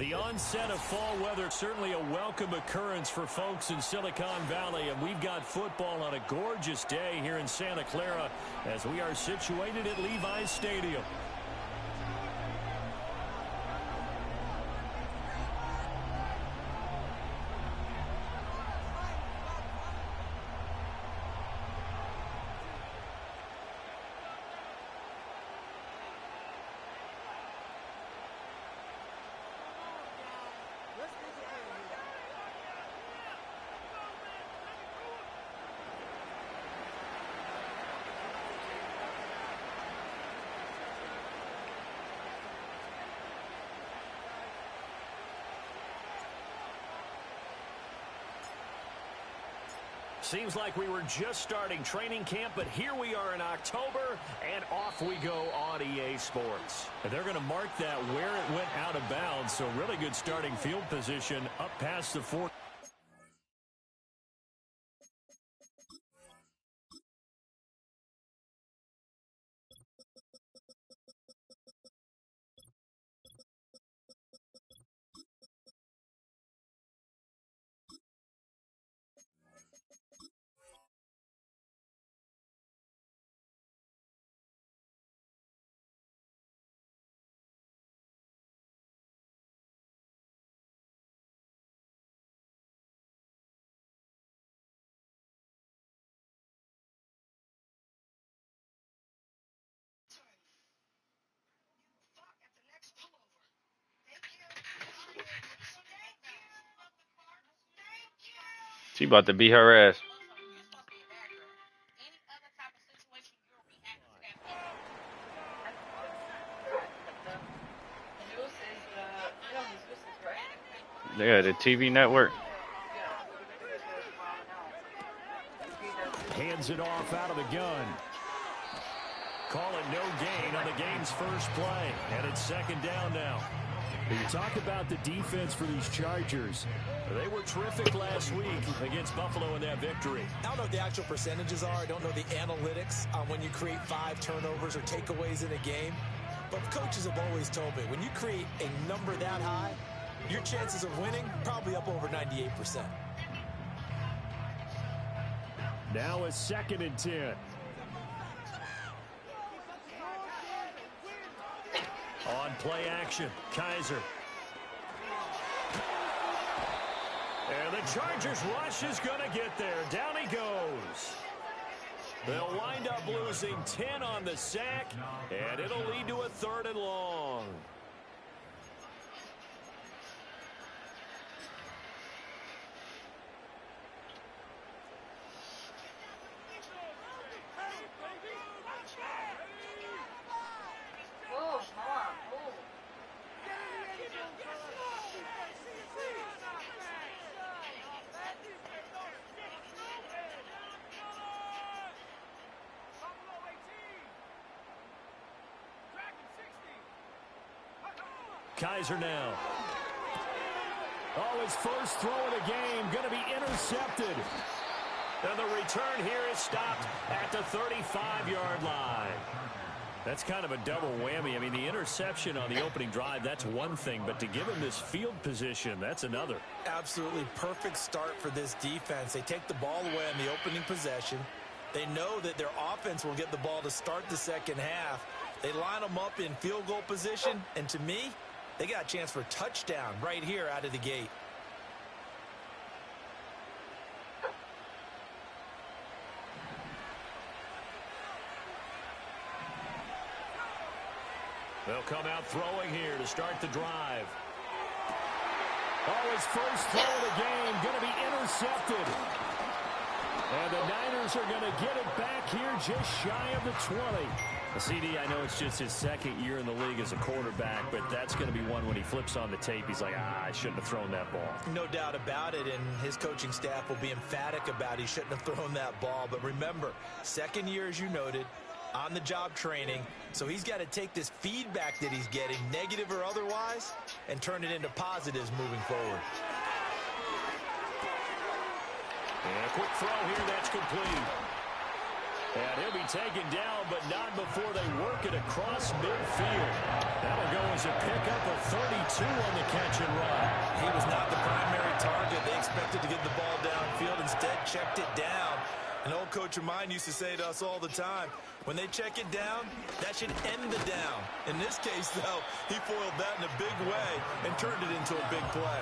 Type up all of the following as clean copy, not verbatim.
The onset of fall weather, certainly a welcome occurrence for folks in Silicon Valley, and we've got football on a gorgeous day here in Santa Clara as we are situated at Levi's Stadium. Seems like we were just starting training camp, but here we are in October, and off we go on EA Sports. And they're going to mark that where it went out of bounds, so really good starting field position up past the 40. She about to beat her ass. Yeah, the TV network. Hands it off out of the gun. Call it no gain on the game's first play, and it's second down now. You talk about the defense for these Chargers. They were terrific last week against Buffalo in that victory. I don't know what the actual percentages are. I don't know the analytics on when you create 5 turnovers or takeaways in a game. But coaches have always told me, when you create a number that high, your chances of winning probably up over 98%. Now it's 2nd and 10. On play action, Kaiser. And the Chargers rush is going to get there. Down he goes. They'll wind up losing 10 on the sack, and it'll lead to a 3rd and long. Kaiser now. Oh, his first throw of the game going to be intercepted. And the return here is stopped at the 35-yard line. That's kind of a double whammy. I mean, the interception on the opening drive, that's one thing. But to give him this field position, that's another. Absolutely perfect start for this defense. They take the ball away on the opening possession. They know that their offense will get the ball to start the second half. They line them up in field goal position. And to me, they got a chance for a touchdown right here out of the gate. They'll come out throwing here to start the drive. Oh, his first throw of the game going to be intercepted. And the Niners are going to get it back here just shy of the 20. CD, I know it's just his 2nd year in the league as a quarterback, but that's going to be one when he flips on the tape. He's like, I shouldn't have thrown that ball. No doubt about it, and his coaching staff will be emphatic about he shouldn't have thrown that ball. But remember, 2nd year, as you noted, on-the-job training, so he's got to take this feedback that he's getting, negative or otherwise, and turn it into positives moving forward. And a quick throw here, that's complete. And he'll be taken down, but not before they work it across midfield. That'll go as There's a pickup of 32 on the catch and run. He was not the primary target. They expected to get the ball downfield. Instead, checked it down. An old coach of mine used to say to us all the time, when they check it down, that should end the down. In this case, though, he foiled that in a big way and turned it into a big play.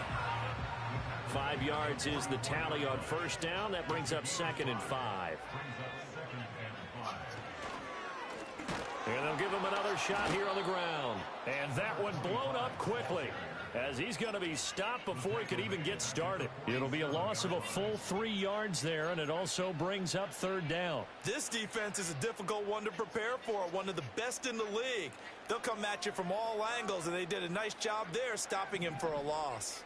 5 yards is the tally on first down. That brings up 2nd and 5. And they'll give him another shot here on the ground. And that one blown up quickly, as he's going to be stopped before he could even get started. It'll be a loss of a full 3 yards there, and it also brings up 3rd down. This defense is a difficult one to prepare for, one of the best in the league. They'll come at you from all angles, and they did a nice job there stopping him for a loss.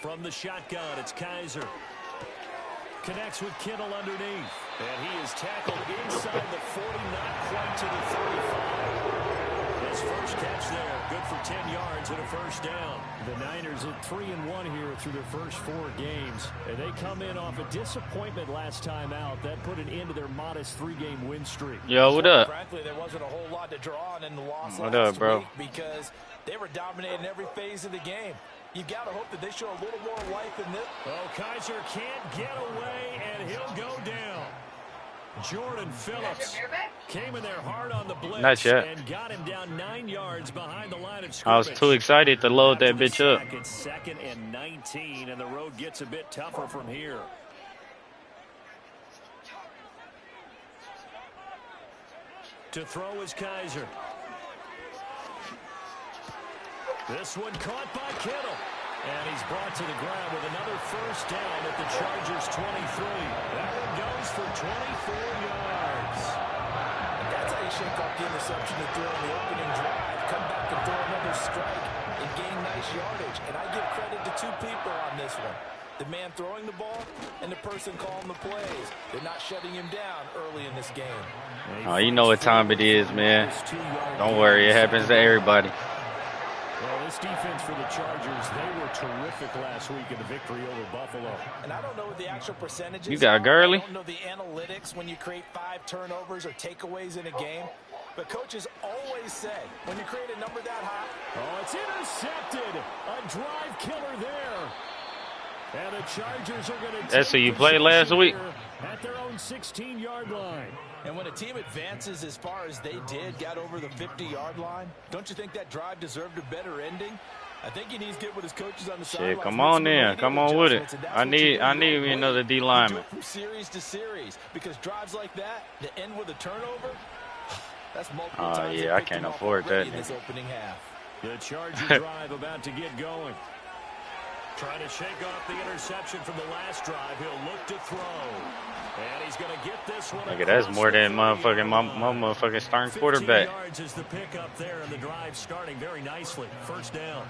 From the shotgun, it's Kaiser. Connects with Kittle underneath. And he is tackled inside the 40, not quite to the 35. His first catch there, good for 10 yards and a first down. The Niners at 3-1 here through their first 4 games. And they come in off a disappointment last time out. That put an end to their modest 3-game win streak. Yo, what up? Frankly, there wasn't a whole lot to draw on in the loss What last up, bro? week because they were dominating every phase of the game. You got to hope that they show a little more life in this. Oh, Kaiser can't get away, and he'll go down. Jordan Phillips came in there hard on the blitz. Not yet. And got him down 9 yards behind the line of scrimmage. I was too excited to load that bitch up. It's 2nd and 19, and the road gets a bit tougher from here. To throw is Kaiser. This one caught by Kittle. And he's brought to the ground with another first down at the Chargers' 23. That one goes for 24 yards. And that's how you shake off the interception you threw on the opening drive. Come back and throw another strike and gain nice yardage. And I give credit to 2 people on this one. The man throwing the ball and the person calling the plays. They're not shutting him down early in this game. Oh, you know what time it is, man. Don't worry, it happens to everybody. Well, this defense for the Chargers, they were terrific last week in the victory over Buffalo. And I don't know what the actual percentages You got are. Gurley? I don't know the analytics when you create 5 turnovers or takeaways in a game. But coaches always say, when you create a number that high. Oh, it's intercepted. A drive killer there. And the Chargers are going to That's who you played last week? At their own 16-yard line. And when a team advances as far as they did, got over the 50-yard line, don't you think that drive deserved a better ending? I think he needs to get with his coaches on the sideline. Shit, come on in. Come on with it. I need me another D lineman. From series to series, because drives like that end with a turnover, that's multiple times. Oh, yeah, I can't afford that. In this opening half. The Charger drive about to get going. Trying to shake off the interception from the last drive. He'll look to throw. And he's going to get this one. Look at that's more than motherfucking my motherfucking starting quarterback. 15 yards is the pickup there, and the drive starting very nicely. First down.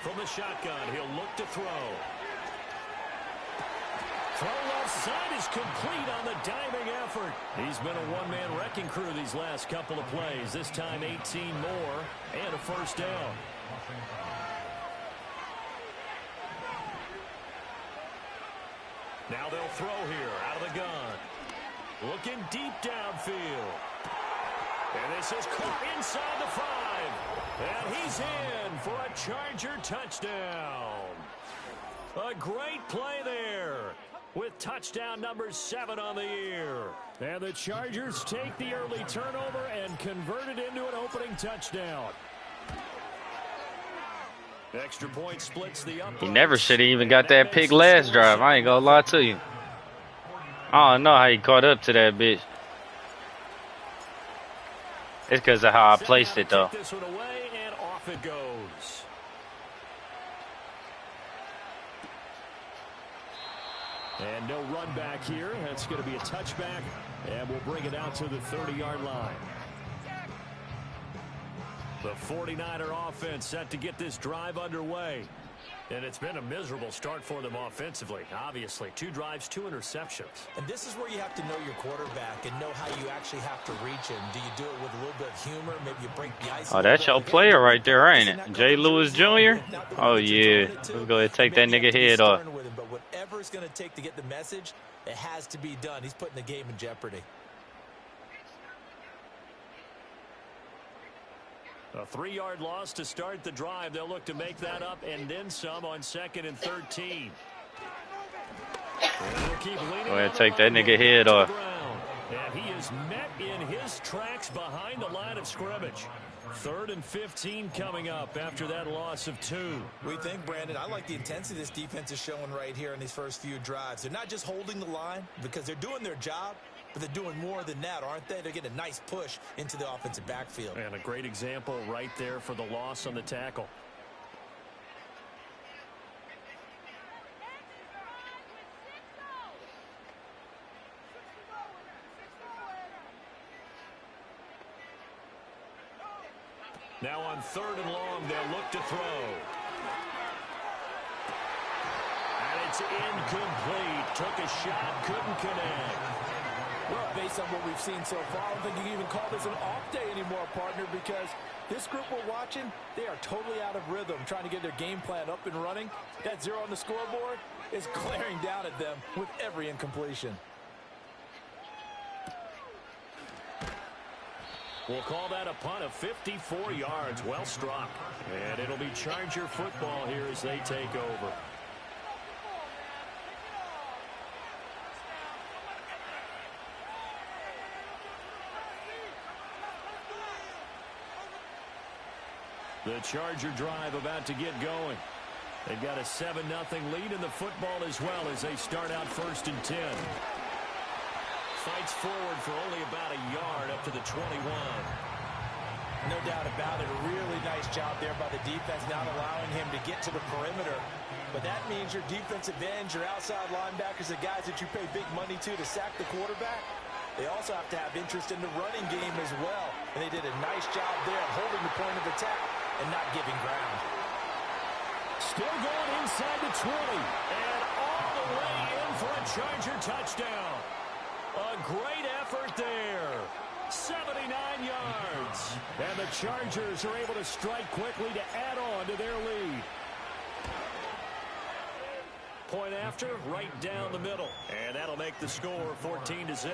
From the shotgun, he'll look to throw. Throw left side is complete on the diving effort. He's been a one-man wrecking crew these last couple of plays. This time 18 more and a first down. Now they'll throw here out of the gun. Looking deep downfield. And this is caught inside the 5. And he's in for a Charger touchdown. A great play there, with touchdown number 7 on the year. And the Chargers take the early turnover and convert it into an opening touchdown. Extra point splits the up. He never should have even got that pick last drive. I ain't gonna lie to you. I don't know how he caught up to that bitch. It's because of how I placed it, though. This one away, and off it goes. And no run back here. That's going to be a touchback, and we'll bring it out to the 30-yard line. The 49er offense set to get this drive underway. And it's been a miserable start for them offensively, obviously. 2 drives, 2 interceptions. And this is where you have to know your quarterback and know how you actually have to reach him. Do you do it with a little bit of humor? Maybe you break the ice. Oh, that's your player right there, ain't it? Jay Lewis Jr.? Oh, yeah. Let's go ahead and take that nigga head off. But whatever it's going to take to get the message, it has to be done. He's putting the game in jeopardy. A 3-yard loss to start the drive. They'll look to make that up and then some on 2nd and 13. Go ahead and take that nigga head off. And he is met in his tracks behind the line of scrimmage. 3rd and 15 coming up after that loss of 2. We think, Brandon, I like the intensity this defense is showing right here in these first few drives. They're not just holding the line because they're doing their job, but they're doing more than that, aren't they? They're getting a nice push into the offensive backfield. And a great example right there for the loss on the tackle. Now on 3rd and long, they'll look to throw. And it's incomplete. Took a shot, couldn't connect. Well, based on what we've seen so far, I don't think you can even call this an off day anymore, partner, because this group we're watching, they are totally out of rhythm, trying to get their game plan up and running. That 0 on the scoreboard is glaring down at them with every incompletion. We'll call that a punt of 54 yards. Well struck. And it'll be Charger football here as they take over. The Charger drive about to get going. They've got a 7-0 lead in the football as well as they start out 1st and 10. Fights forward for only about a yard up to the 21. No doubt about it. A really nice job there by the defense, not allowing him to get to the perimeter. But that means your defensive ends, your outside linebackers, the guys that you pay big money to sack the quarterback, they also have to have interest in the running game as well. And they did a nice job there holding the point of attack and not giving ground. Still going inside the 20. And all the way in for a Charger touchdown. A great effort there. 79 yards. And the Chargers are able to strike quickly to add on to their lead. Point after, right down the middle. And that'll make the score 14-0.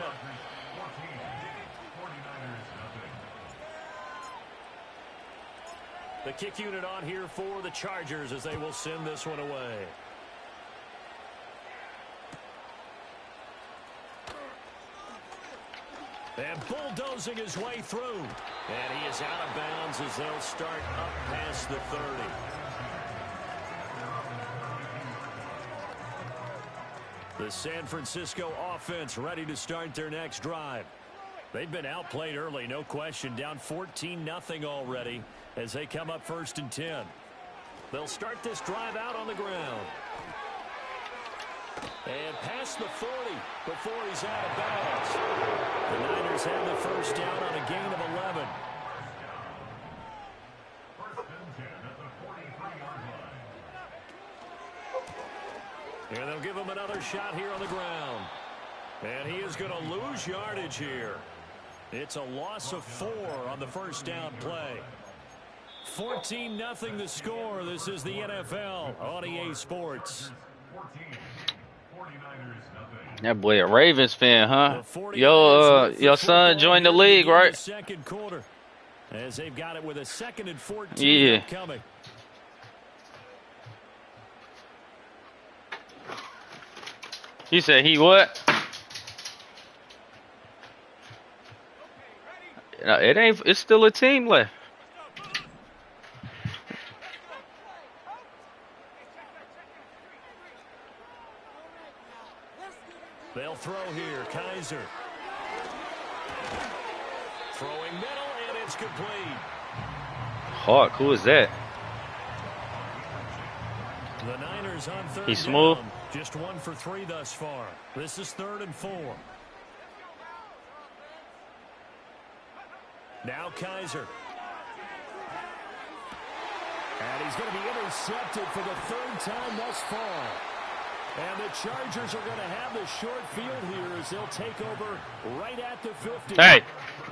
The kick unit on here for the Chargers as they will send this one away. And bulldozing his way through. And he is out of bounds as they'll start up past the 30. The San Francisco offense ready to start their next drive. They've been outplayed early, no question. Down 14-0 already as they come up 1st and 10. They'll start this drive out on the ground. And past the 40 before he's out of bounds. The Niners have the first down on a gain of 11. And they'll give him another shot here on the ground. And he is going to lose yardage here. It's a loss of 4 on the first down play. 14-0 the score. This is the NFL on EA Sports. That boy a Ravens fan, huh? Your son joined the league, right? Second quarter, as they've got it with a 2nd and 14 yeah. coming. He said he what? No, it ain't. It's still a team left. They'll throw here. Kaiser. Throwing middle, and it's complete. Hawk, who is that? The Niners on 3rd He's smooth. down. Just 1 for 3 thus far. This is 3rd and 4. Now Kaiser. And he's going to be intercepted for the third time thus far. And the Chargers are going to have the short field here as they'll take over right at the 50. Hey.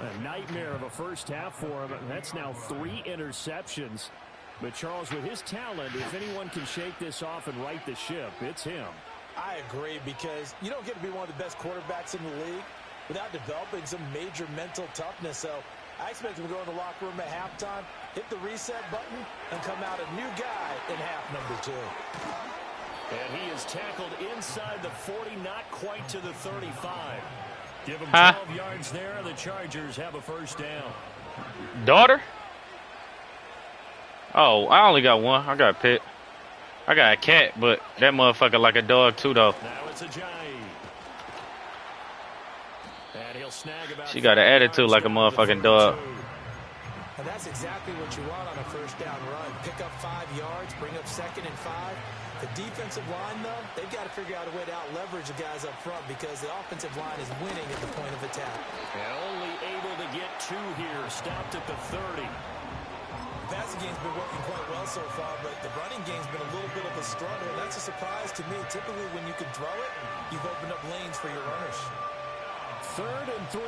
A nightmare of a first half for him. That's now 3 interceptions. But, Charles, with his talent, if anyone can shake this off and right the ship, it's him. I agree, because you don't get to be one of the best quarterbacks in the league without developing some major mental toughness. So I expect him to go in the locker room at halftime, hit the reset button, and come out a new guy in half number 2. And he is tackled inside the 40, not quite to the 35. Give him 12 yards there, and the Chargers have a first down. Daughter? Oh, I only got one. I got a pet. I got a cat, but that motherfucker like a dog too, though. Now it's a giant. And he'll snag about She got an attitude like a motherfucking dog. And that's exactly what you want on a first down run. Pick up 5 yards, bring up 2nd and 5. The defensive line, though, they've got to figure out a way to out-leverage the guys up front because the offensive line is winning at the point of attack. And only able to get 2 here, stopped at the 30. The passing game's been working quite well so far, but the running game's been a little bit of a struggle. That's a surprise to me. Typically, when you can throw it, you've opened up lanes for your runners. 3rd and 3.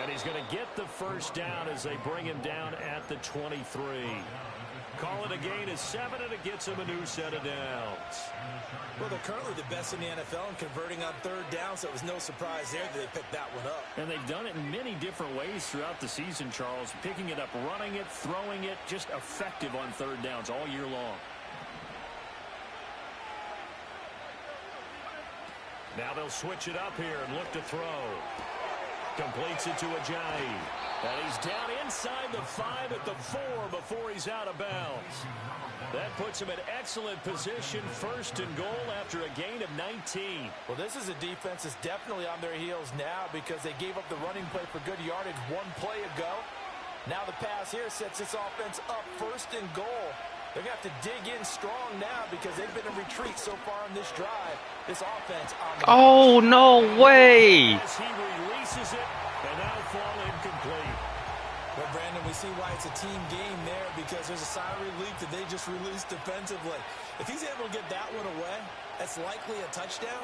And he's going to get the first down as they bring him down at the 23. Call it a gain of 7, and it gets him a new set of downs. Well, they're currently the best in the NFL in converting on 3rd down, so it was no surprise there that they picked that one up. And they've done it in many different ways throughout the season, Charles. Picking it up, running it, throwing it, just effective on 3rd downs all year long. Now they'll switch it up here and look to throw. Completes it to Ajayi. And he's down inside the 5 at the 4 before he's out of bounds. That puts him in excellent position, 1st and goal after a gain of 19. Well, this is a defense that's definitely on their heels now because they gave up the running play for good yardage 1 play ago. Now the pass here sets this offense up 1st and goal. They're going to have to dig in strong now because they've been in retreat so far on this drive. This offense on the Oh, no way. As he releases it, and that'll fall incomplete. Well, Brandon, we see why it's a team game there because there's a sigh of relief that they just released defensively. If he's able to get that one away, that's likely a touchdown.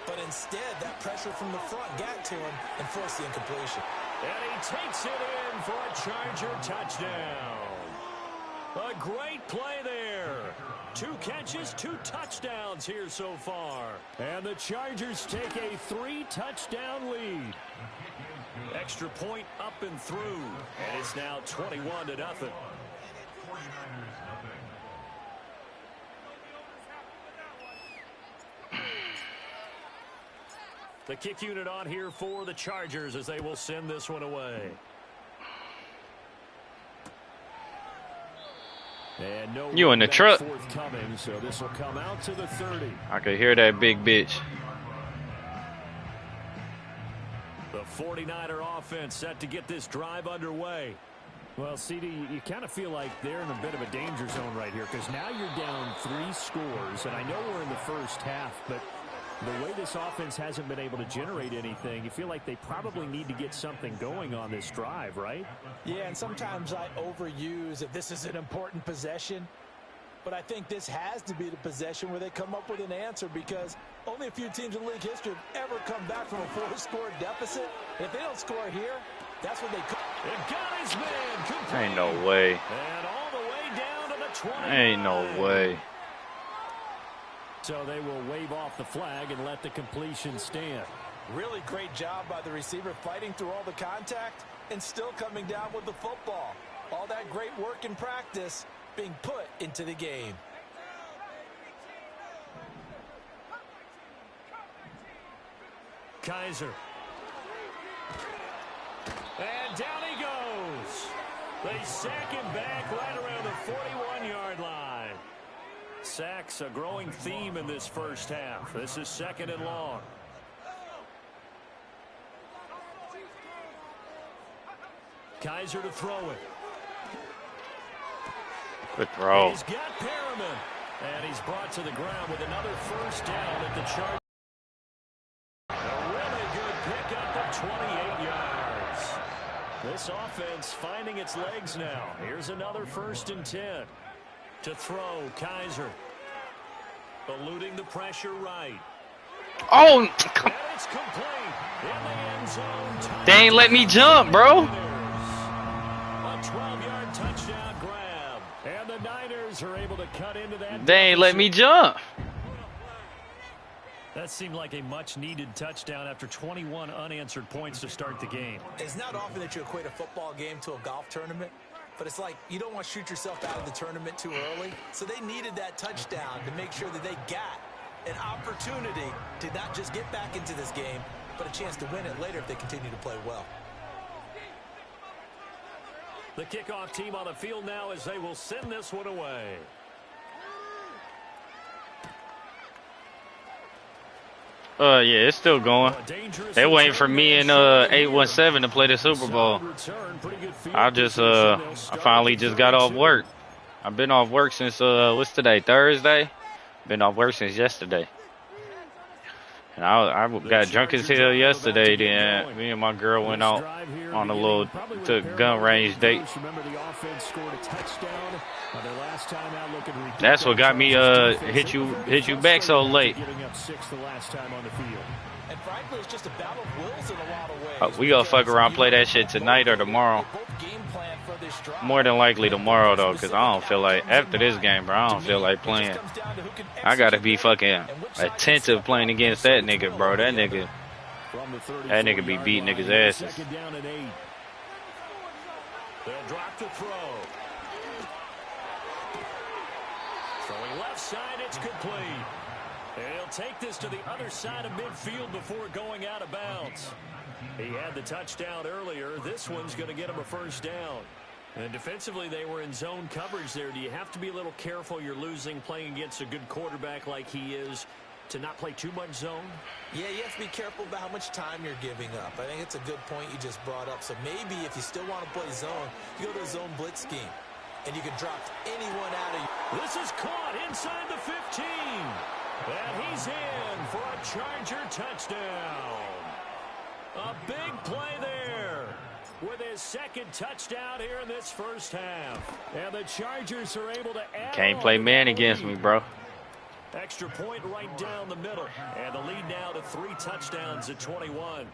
But instead, that pressure from the front got to him and forced the incompletion. And he takes it in for a Charger touchdown. A great play there. 2 catches, 2 touchdowns here so far. And the Chargers take a 3-touchdown lead. Extra point up and through. And it's now 21-0. The kick unit on here for the Chargers as they will send this one away. And no You in the truck? Forthcoming, so this will come out to the 30. I could hear that big bitch. The 49er offense set to get this drive underway. Well, CD, you kind of feel like they're in a bit of a danger zone right here because now you're down 3 scores, and I know we're in the first half, but the way this offense hasn't been able to generate anything, you feel like they probably need to get something going on this drive, right? Yeah, and sometimes I overuse if this is an important possession. But I think this has to be the possession where they come up with an answer because only a few teams in league history have ever come back from a 4-score deficit. And if they don't score here, that's when they come. It got his man complete. Ain't no way. And all the way down to the 20. Ain't no way. So they will wave off the flag and let the completion stand. Really great job by the receiver fighting through all the contact and still coming down with the football. All that great work in practice being put into the game. Kaiser. And down he goes. They sack him back right around the 41-yard line. Sacks a growing theme in this first half. This is 2nd and long. Kaiser to throw it. Good throw. He's got Perriman. And he's brought to the ground with another first down at the Chargers. A really good 28 yards. This offense finding its legs now. Here's another 1st and 10. To throw, Kaiser. Eluding the pressure right. Oh, And it's complete. In the end zone. they ain't let me jump, bro. A 12-yard touchdown grab. And the Niners are able to cut into that. They ain't let me jump. That seemed like a much-needed touchdown after 21 unanswered points to start the game. It's not often that you equate a football game to a golf tournament, but it's like you don't want to shoot yourself out of the tournament too early. So they needed that touchdown to make sure that they got an opportunity to not just get back into this game, but a chance to win it later if they continue to play well. The kickoff team on the field now as they will send this one away. Yeah, it's still going. They waiting for me and 817 to play the Super Bowl. I finally just got off work. I've been off work since what's today? Thursday. Been off work since yesterday. And I got drunk as hell yesterday. Then me and my girl went out on a little gun range date. That's what got me hit you back so late. And frankly, it's just a battle of wills in a lot of ways. We gonna fuck around, play that shit tonight or tomorrow. More than likely tomorrow though, cause I don't feel like after this game, bro. I don't feel like playing. I gotta be fucking attentive playing against that nigga, bro. That nigga be beating niggas' asses. They'll drop the throw. Throwing left side, it's complete. And he'll take this to the other side of midfield before going out of bounds. He had the touchdown earlier. This one's going to get him a 1st down. And defensively, they were in zone coverage there. Do you have to be a little careful? You're losing playing against a good quarterback like he is to not play too much zone? Yeah, you have to be careful about how much time you're giving up. I think it's a good point you just brought up. So maybe if you still want to play zone, you go to a zone blitz scheme, and you can drop anyone out of you. This is caught inside the 15. And he's in for a Charger touchdown. A big play there with his 2nd touchdown here in this 1st half. And the Chargers are able to add. Can't play man against me, bro. Extra point right down the middle. And the lead now to 3 touchdowns at 21.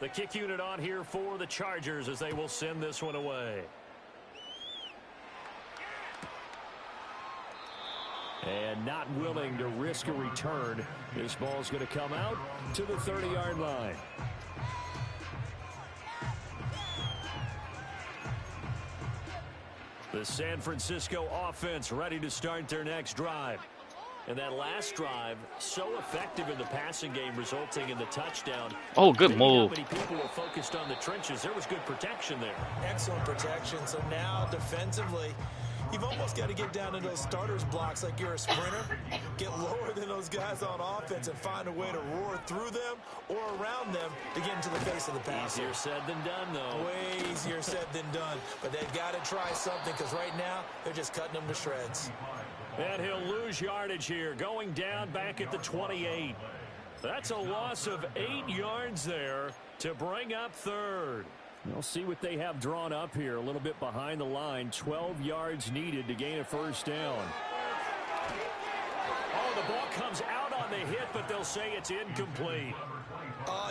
The kick unit on here for the Chargers as they will send this one away. And not willing to risk a return. This ball's going to come out to the 30-yard line. The San Francisco offense ready to start their next drive. And that last drive, so effective in the passing game, resulting in the touchdown. Oh, good move. Many people were focused on the trenches. There was good protection there. Excellent protection. So now defensively, you've almost got to get down into those starters blocks like you're a sprinter, get lower than those guys on offense and find a way to roar through them or around them to get into the face of the passer. Easier said than done, though. Way easier said than done. But they've got to try something because right now they're just cutting them to shreds. And he'll lose yardage here, going down back at the 28. That's a loss of 8 yards there to bring up 3rd. We'll see what they have drawn up here. A little bit behind the line. 12 yards needed to gain a 1st down. Oh, the ball comes out on the hit, but they'll say it's incomplete.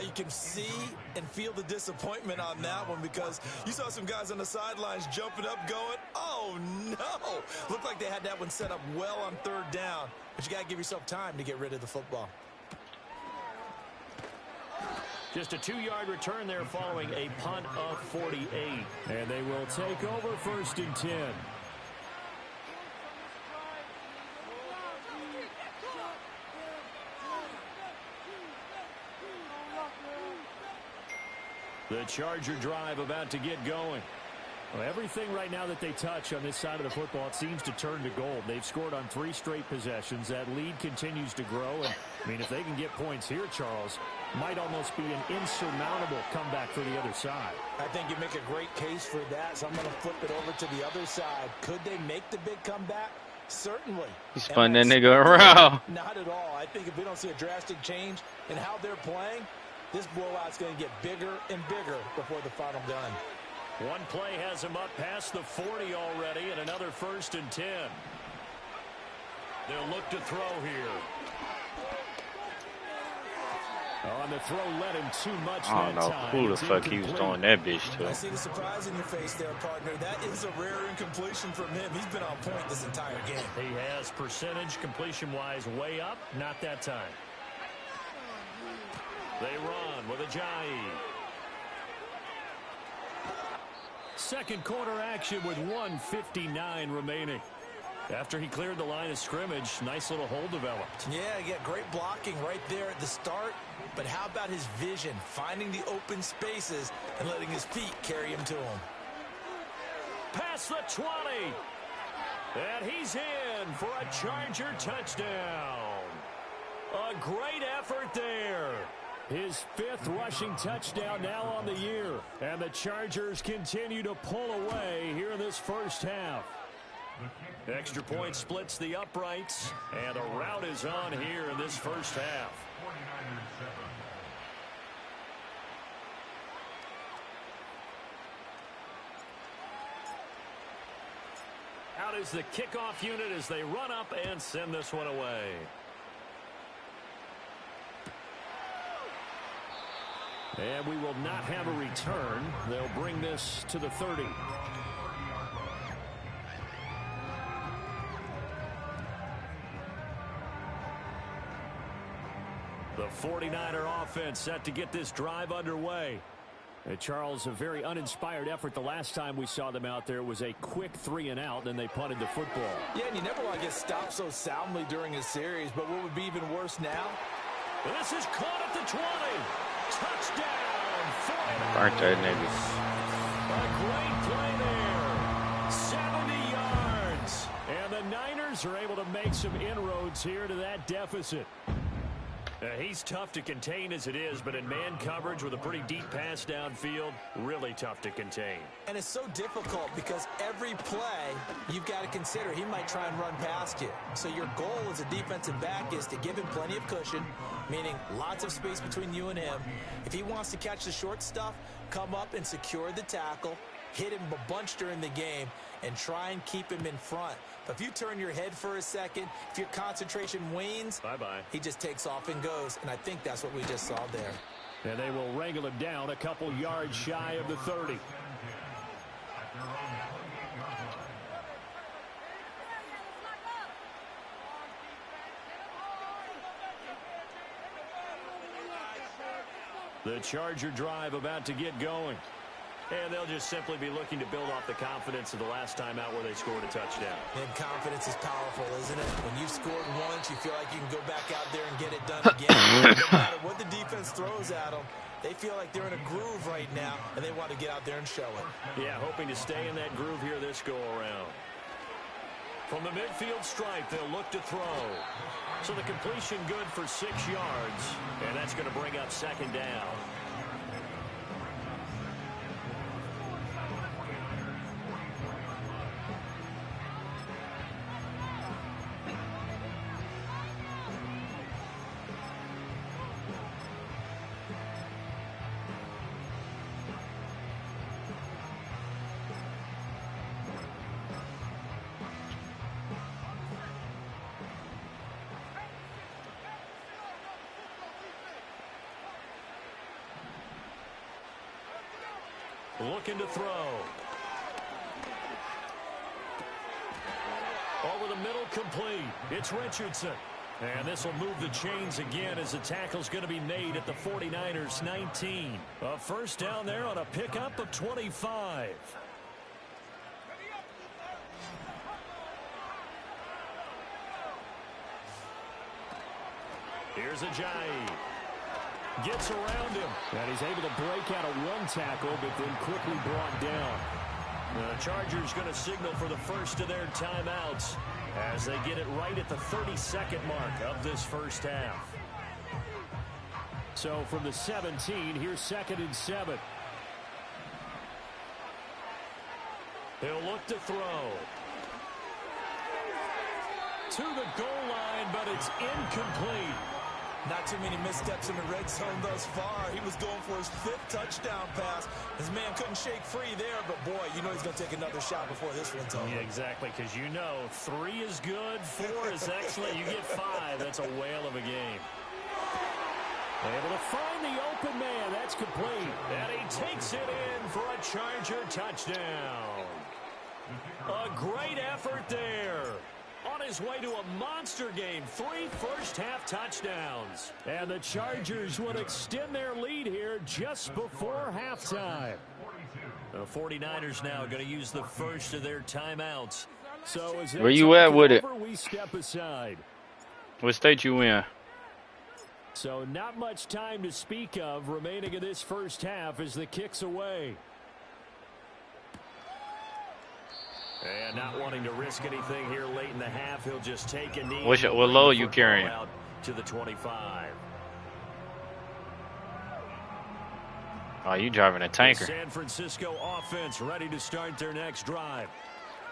You can see and feel the disappointment on that one because you saw some guys on the sidelines jumping up going, oh, no. Looked like they had that one set up well on 3rd down, but you got to give yourself time to get rid of the football. Just a 2-yard return there following a punt of 48. And they will take over 1st and 10. The Charger drive about to get going. Well, everything right now that they touch on this side of the football, it seems to turn to gold. They've scored on 3 straight possessions. That lead continues to grow. And, I mean, if they can get points here, Charles, might almost be an insurmountable comeback for the other side. I think you make a great case for that, so I'm going to flip it over to the other side. Could they make the big comeback? Certainly. He spun that nigga around. Not at all. I think if we don't see a drastic change in how they're playing, this blowout's going to get bigger and bigger before the final gun. One play has him up past the 40 already, and another 1st and 10. They'll look to throw here. On the throw, let him too much. I don't know who the fuck he was throwing that bitch to. I see the surprise in your face there, partner. That is a rare incompletion from him. He's been on point this entire game. He has percentage completion-wise way up. Not that time. They run with Ajayi. Second quarter action with 1:59 remaining. After he cleared the line of scrimmage, nice little hole developed. Yeah, great blocking right there at the start. But how about his vision, finding the open spaces and letting his feet carry him to him? Past the 20. And he's in for a Charger touchdown. A great effort there. His 5th rushing touchdown now on the year. And the Chargers continue to pull away here in this first half. Extra point splits the uprights, and a rout is on here in this first half. Out is the kickoff unit as they run up and send this one away. And we will not have a return. They'll bring this to the 30. The 49er offense set to get this drive underway. And Charles, a very uninspired effort the last time we saw them out there. It was a quick 3 and out, then they punted the football. Yeah, and you never want to get stopped so soundly during a series, but what would be even worse now? This is caught at the 20. Touchdown, 49ers. Burnt that nigga. A great play there. 70 yards. And the Niners are able to make some inroads here to that deficit. He's tough to contain as it is, but in man coverage with a pretty deep pass downfield, really tough to contain. And it's so difficult because every play you've got to consider he might try and run past you. So your goal as a defensive back is to give him plenty of cushion, meaning lots of space between you and him. If he wants to catch the short stuff, come up and secure the tackle, hit him a bunch during the game, and try and keep him in front. But if you turn your head for a second, if your concentration wanes, bye-bye. He just takes off and goes, and I think that's what we just saw there. And they will wrangle him down a couple yards shy of the 30. The Charger drive about to get going. And they'll just simply be looking to build off the confidence of the last time out where they scored a touchdown. And confidence is powerful, isn't it? When you've scored once, you feel like you can go back out there and get it done again. No matter what the defense throws at them, they feel like they're in a groove right now, and they want to get out there and show it. Yeah, hoping to stay in that groove here this go-around. From the midfield stripe, they'll look to throw. So the completion good for 6 yards, and that's going to bring up second down. Looking to throw. Over the middle, complete. It's Richardson. And this will move the chains again as the tackle's going to be made at the 49ers 19. A first down there on a pickup of 25. Here's Ajayi. Gets around him. And he's able to break out of one tackle, but then quickly brought down. The Chargers going to signal for the first of their timeouts as they get it right at the 32nd mark of this first half. So from the 17, here's 2nd and 7. He'll look to throw. to the goal line, but it's incomplete. Not too many missteps in the red zone thus far. He was going for his 5th touchdown pass. His man couldn't shake free there, but boy, you know he's going to take another shot before this one's over. Yeah, exactly, because you know 3 is good, 4 is excellent. You get 5. That's a whale of a game. Able to find the open man. That's complete. And he takes it in for a Charger touchdown. A great effort there. On his way to a monster game, 3 first-half touchdowns. And the Chargers would extend their lead here just before halftime. The 49ers now going to use the first of their timeouts. So as where you at with it? We step aside. What state you in? So not much time to speak of remaining in this first half as the kick's away. And not wanting to risk anything here late in the half, he'll just take a knee. What load you carrying? To the 25. Oh, you driving a tanker. The San Francisco offense ready to start their next drive.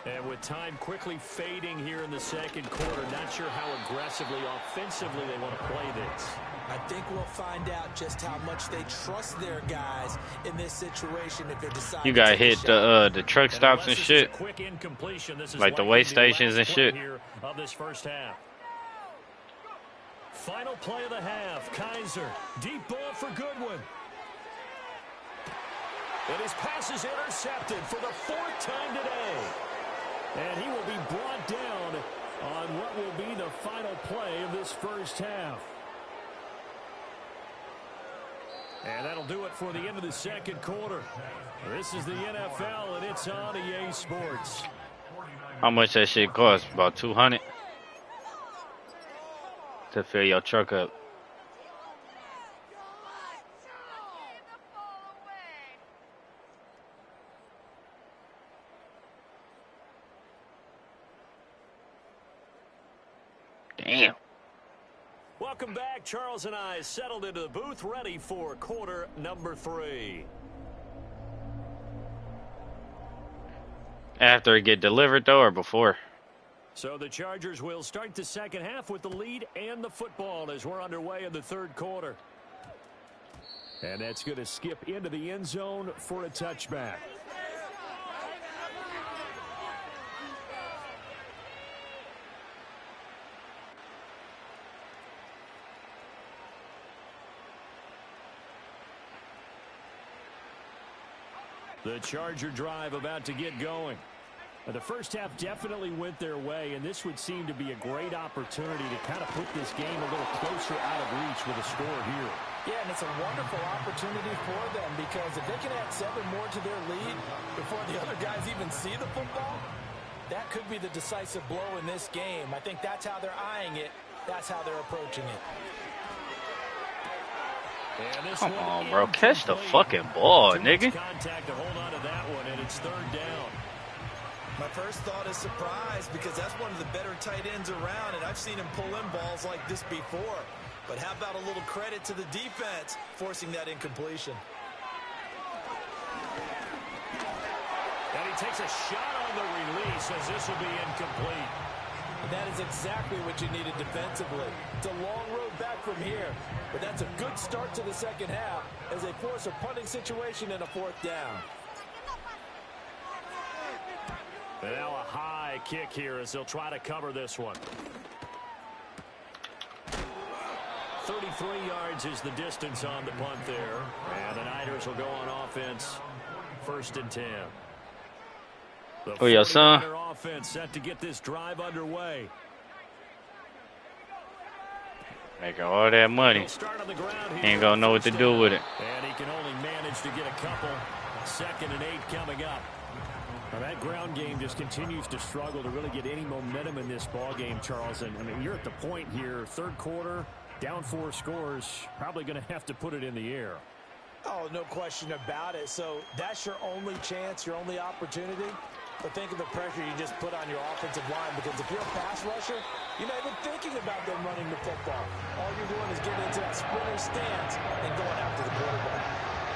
And with time quickly fading here in the second quarter, not sure how aggressively, offensively they want to play this. I think we'll find out just how much they trust their guys in this situation if they decide. You got hit the truck stops and shit, quick incompletion, this is like the way stations and shit. Here of this first half. Final play of the half. Kaiser, deep ball for Goodwin. And his pass is intercepted for the 4th time today. And he will be brought down on what will be the final play of this first half. And that'll do it for the end of the second quarter. This is the NFL, and it's on EA Sports. How much that shit cost? About $200 to fill your truck up. Damn. Welcome back. Charles and I settled into the booth, ready for quarter number 3. After it get delivered, though, or before? So the Chargers will start the second half with the lead and the football as we're underway in the third quarter. And that's going to skip into the end zone for a touchback. The Charger drive about to get going. The first half definitely went their way, and this would seem to be a great opportunity to kind of put this game a little closer out of reach with a score here. Yeah, and it's a wonderful opportunity for them because if they can add 7 more to their lead before the other guys even see the football, that could be the decisive blow in this game. I think that's how they're eyeing it. That's how they're approaching it. Come on, bro. Catch the fucking ball, nigga. Contact to hold on to that one, and it's 3rd down. My first thought is surprise because that's one of the better tight ends around, and I've seen him pull in balls like this before. But how about a little credit to the defense forcing that incompletion? And he takes a shot on the release as this will be incomplete. And that is exactly what you needed defensively. It's a long road back from here, but that's a good start to the second half as they force a punting situation and a 4th down. And now a high kick here as they'll try to cover this one. 33 yards is the distance on the punt there. And the Niners will go on offense. 1st and 10. Oh, your son. Offense set to get this drive underway. Making all that money. He ain't gonna know what to do with it. And he can only manage to get a couple. 2nd and 8 coming up. Now that ground game just continues to struggle to really get any momentum in this ball game, Charles. And I mean, you're at the point here, 3rd quarter, down 4 scores, probably going to have to put it in the air. Oh, no question about it. So that's your only chance, your only opportunity. But think of the pressure you just put on your offensive line, because if you're a pass rusher, you're not even thinking about them running the football. All you're doing is getting into that sprinter stance and going after the quarterback.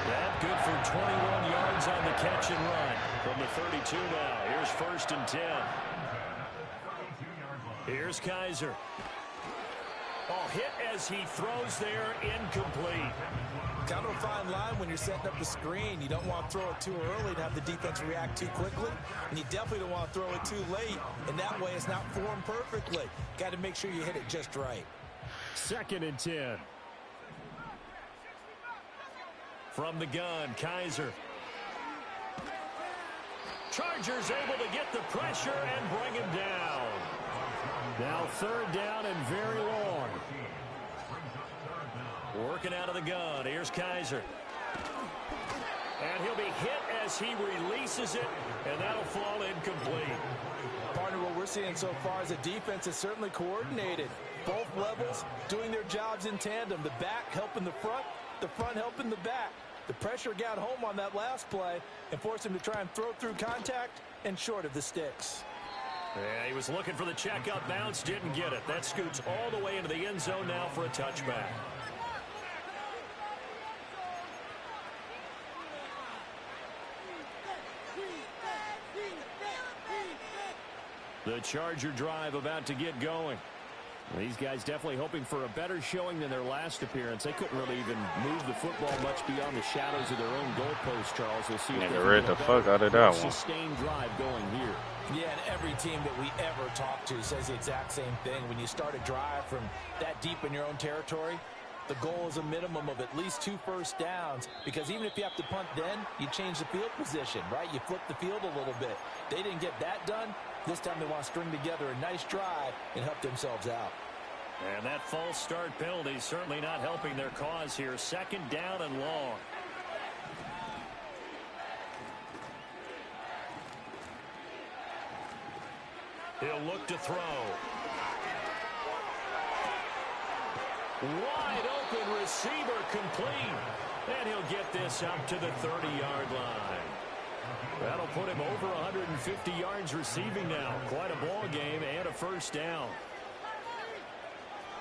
That good for 21 yards on the catch and run from the 32 now. Here's 1st and 10. Here's Kaiser. Oh, hit as he throws there, incomplete. Kind of a fine line when you're setting up the screen. You don't want to throw it too early to have the defense react too quickly, and you definitely don't want to throw it too late, and that way it's not formed perfectly. Got to make sure you hit it just right. 2nd and 10. From the gun, Kaiser. Chargers able to get the pressure and bring him down. Now 3rd down and very long. Working out of the gun. Here's Kaiser. And he'll be hit as he releases it, and that'll fall incomplete. Partner, what we're seeing so far is the defense is certainly coordinated. Both levels doing their jobs in tandem. The back helping the front helping the back. The pressure got home on that last play and forced him to try and throw through contact and short of the sticks. Yeah, he was looking for the checkup bounce, didn't get it. That scoots all the way into the end zone now for a touchback. The Charger drive about to get going. These guys definitely hoping for a better showing than their last appearance. They couldn't really even move the football much beyond the shadows of their own goalpost, Charles. We'll see if they read the fuck out of that one. Sustained drive going here. Yeah, and every team that we ever talk to says the exact same thing. When you start a drive from that deep in your own territory, the goal is a minimum of at least 2 first downs, because even if you have to punt then, you change the field position, right? You flip the field a little bit. They didn't get that done. This time they want to string together a nice drive and help themselves out. And that false start penalty certainly not helping their cause here. 2nd down and long. He'll look to throw. Wide open receiver complete. And he'll get this up to the 30-yard line. That'll put him over 150 yards receiving now. Quite a ball game and a 1st down.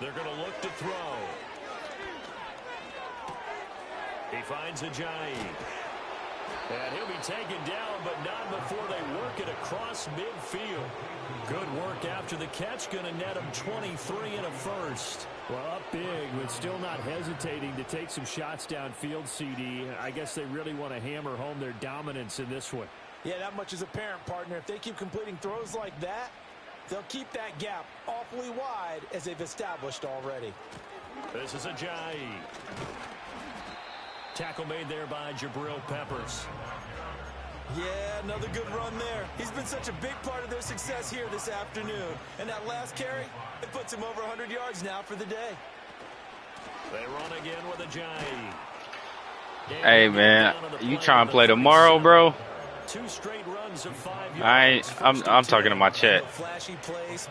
They're going to look to throw. He finds Ajayi. And he'll be taken down, but not before they work it across midfield. Good work after the catch. Going to net him 23 and a 1st. Well, up big, but still not hesitating to take some shots downfield, CD. I guess they really want to hammer home their dominance in this one. Yeah, that much is apparent, partner. If they keep completing throws like that, they'll keep that gap awfully wide as they've established already. This is Ajayi. Tackle made there by Jabril Peppers. Yeah, another good run there. He's been such a big part of their success here this afternoon. And that last carry, it puts him over 100 yards now for the day. They run again with Ajayi. Hey, man, you trying to play tomorrow, bro? 2 straight runs of 5 yards. I'm talking to my chat. Flashy plays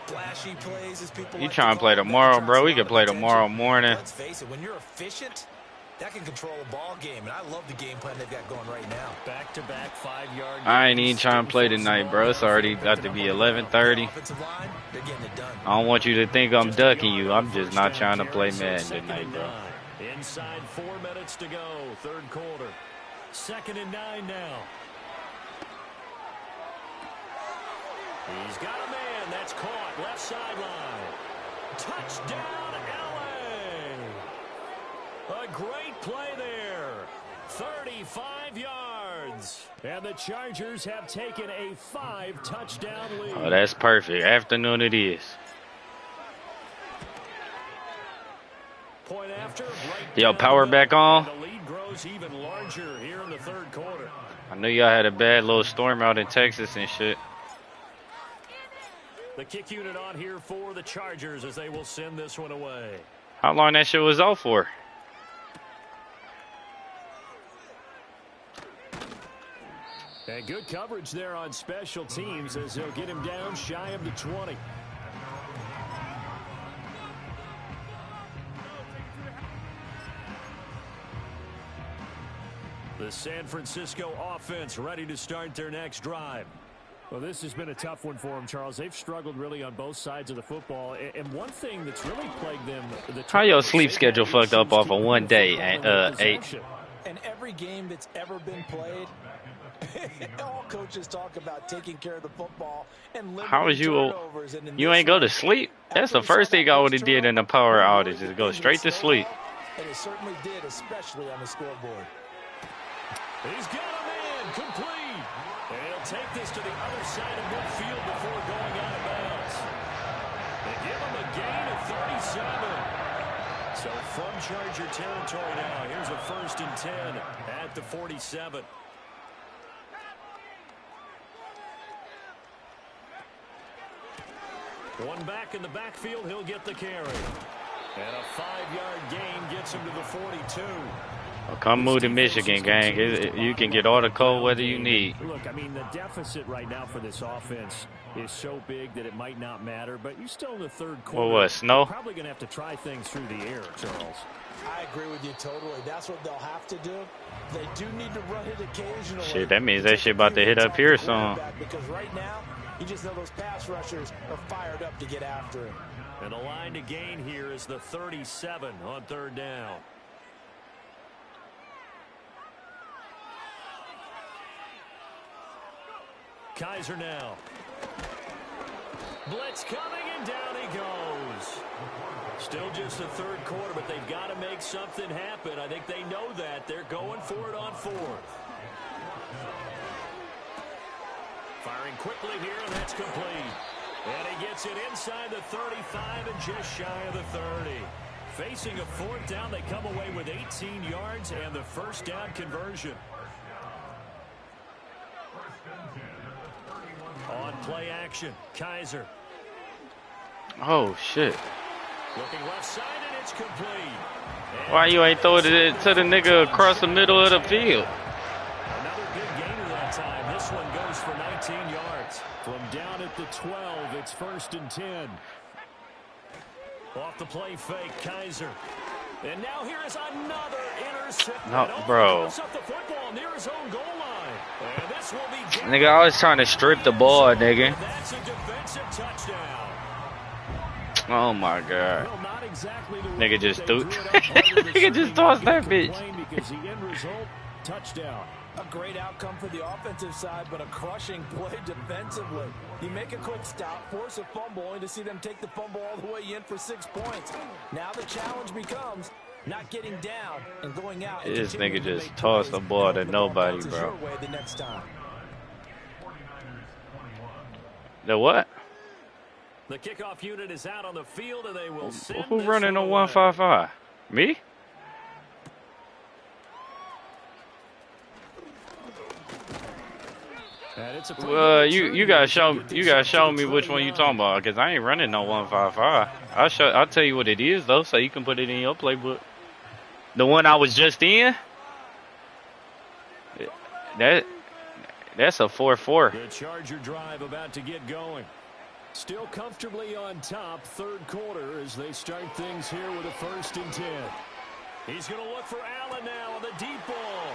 as people You trying to play tomorrow, bro? We can play tomorrow morning. Let's face it, when you're efficient, that can control a ball game, and I love the game plan they've got going right now. Back-to-back 5-yard. I ain't even trying to play tonight, bro. It's already got to be 11:30. I don't want you to think I'm ducking you. I'm just not trying to play Madden tonight, bro. Inside 4 minutes to go, 3rd quarter. 2nd and 9 now. He's got a man that's caught left sideline. Touchdown, LA. A great play there. 35 yards. And the Chargers have taken a 5-touchdown lead. Oh, that's perfect. Afternoon it is. Point after, right. Yo, power back on. The lead grows even larger here in the 3rd quarter. I knew y'all had a bad little storm out in Texas and shit. The kick unit on here for the Chargers as they will send this one away. How long that shit was out for? And good coverage there on special teams as they'll get him down shy of the 20. The San Francisco offense ready to start their next drive. Well, this has been a tough one for them, Charles. They've struggled really on both sides of the football. And one thing that's really plagued them... How your sleep schedule fucked up off of one day, 8? And every game that's ever been played, All coaches talk about taking care of the football and How is limiting you? turnovers. And You ain't go to sleep? That's the first thing I would have did in the power outage is go straight to sleep. And it certainly did, especially on the scoreboard. He's got a man complete. And he'll take this to the other side of midfield before going out of bounds. They give him a gain of 37. So from Charger territory now, here's a 1st and 10 at the 47. One back in the backfield, he'll get the carry. And a 5-yard gain gets him to the 42. Well, come move to Michigan, gang. You can get all the cold weather you need. Look, I mean, the deficit right now for this offense is so big that it might not matter, but you're still in the 3rd quarter. Well, what, snow? You're probably going to have to try things through the air, Charles. I agree with you totally. That's what they'll have to do. They do need to run it occasionally. Shit, that means that shit about to hit up here soon. Because right now, you just know those pass rushers are fired up to get after it. And the line to gain here is the 37 on 3rd down. Kaiser now. Blitz coming, and down he goes. Still just the 3rd quarter, but they've got to make something happen. I think they know that. They're going for it on 4th. Firing quickly here, and that's complete. And he gets it inside the 35 and just shy of the 30. Facing a 4th down, they come away with 18 yards and the 1st down conversion. On play action, Kaiser. Oh, shit. Looking left side, and it's complete. And why you ain't throw it to the nigga across the middle of the field? Another big gainer that time. This one goes for 19 yards. From down at the 12, it's 1st and 10. Off the play fake, Kaiser. And now here is another interception. No, bro. Up the football near his own goal line. And this will be Nigga, I was trying to strip the ball, nigga. That's a defensive touchdown. Oh my god. Well, not exactly the Nigga just threw. Nigga just tossed that bitch. Because the end result, touchdown. A great outcome for the offensive side, but a crushing play defensively. You make a quick stop, force a fumble, only to see them take the fumble all the way in for 6 points. Now the challenge becomes not getting down and going out. And This nigga just tossed the ball to nobody, bro. The next time. The what? The kickoff unit is out on the field, and they will send Who this running on away. 155? Me? You gotta show me which one you talking about, cause I ain't running no 155. I'll tell you what it is though, so you can put it in your playbook. The one I was just in. That's a 4-4. The Charger drive about to get going. Still comfortably on top, 3rd quarter as they start things here with a 1st and 10. He's going to look for Allen now on the deep ball.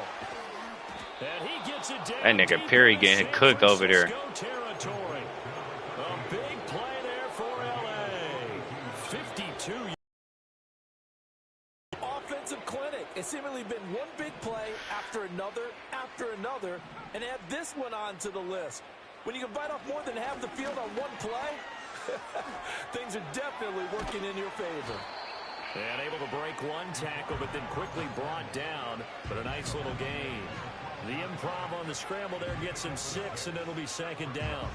And he gets it down. That nigga Perry getting cooked over there. Territory. A big play there for LA. 52. Offensive clinic. It's seemingly been one big play after another, and add this one onto the list. When you can bite off more than half the field on one play, things are definitely working in your favor. And able to break one tackle, but then quickly brought down. But a nice little gain. The improv on the scramble there gets him 6, and it'll be 2nd down.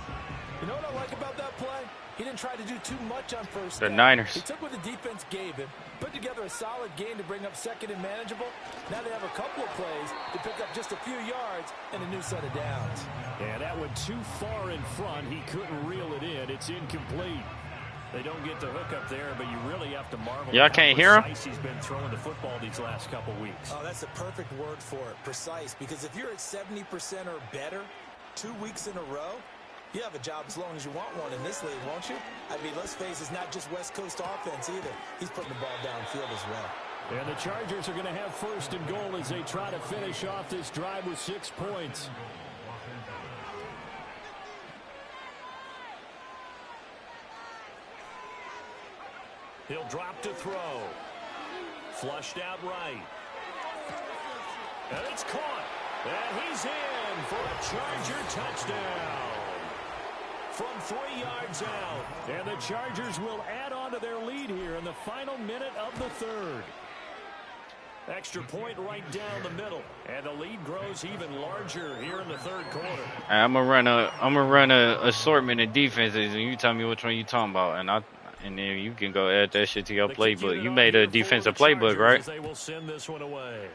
You know what I like about that play? He didn't try to do too much on first The down. Niners. He took what the defense gave him, put together a solid gain to bring up 2nd and manageable. Now they have a couple of plays to pick up just a few yards and a new set of downs. Yeah, that went too far in front. He couldn't reel it in. It's incomplete. They don't get the hook up there, but you really have to marvel. Y'all can't hear him? He's been throwing the football these last couple weeks. Oh, that's the perfect word for it, precise. Because if you're at 70% or better 2 weeks in a row, you have a job as long as you want one in this league, won't you? I mean, let's face it, it's not just West Coast offense either. He's putting the ball downfield as well. And the Chargers are going to have 1st and goal as they try to finish off this drive with 6 points. He'll drop to throw. Flushed out right. And it's caught. And he's in for a Charger touchdown. From 3 yards out. And the Chargers will add on to their lead here in the final minute of the third. Extra point right down the middle. And the lead grows even larger here in the third quarter. I'm gonna run a assortment of defenses, and you tell me which one you talking about, and then you can go add that shit to your playbook. You made a defensive playbook, right? They will send this one away.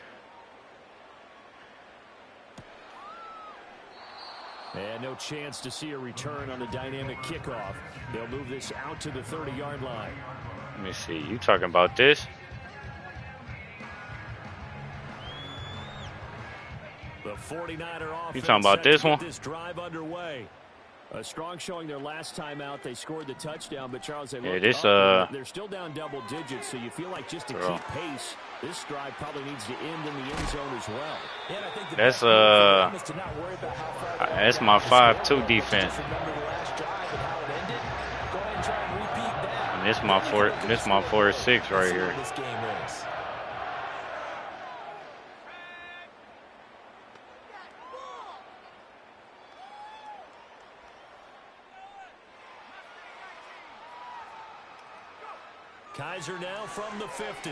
And no chance to see a return on the dynamic kickoff. They'll move this out to the 30-yard line. Let me see. You talking about this? The 49er offense. You talking about this one? This drive underway. A strong showing their last time out. They scored the touchdown, but Charles, they're still down double digits, so you feel like just to keep pace, this drive probably needs to end in the end zone as well. Yeah, I think that's my 5-2 defense. And this my 4-6 right here. Kaiser now from the 50.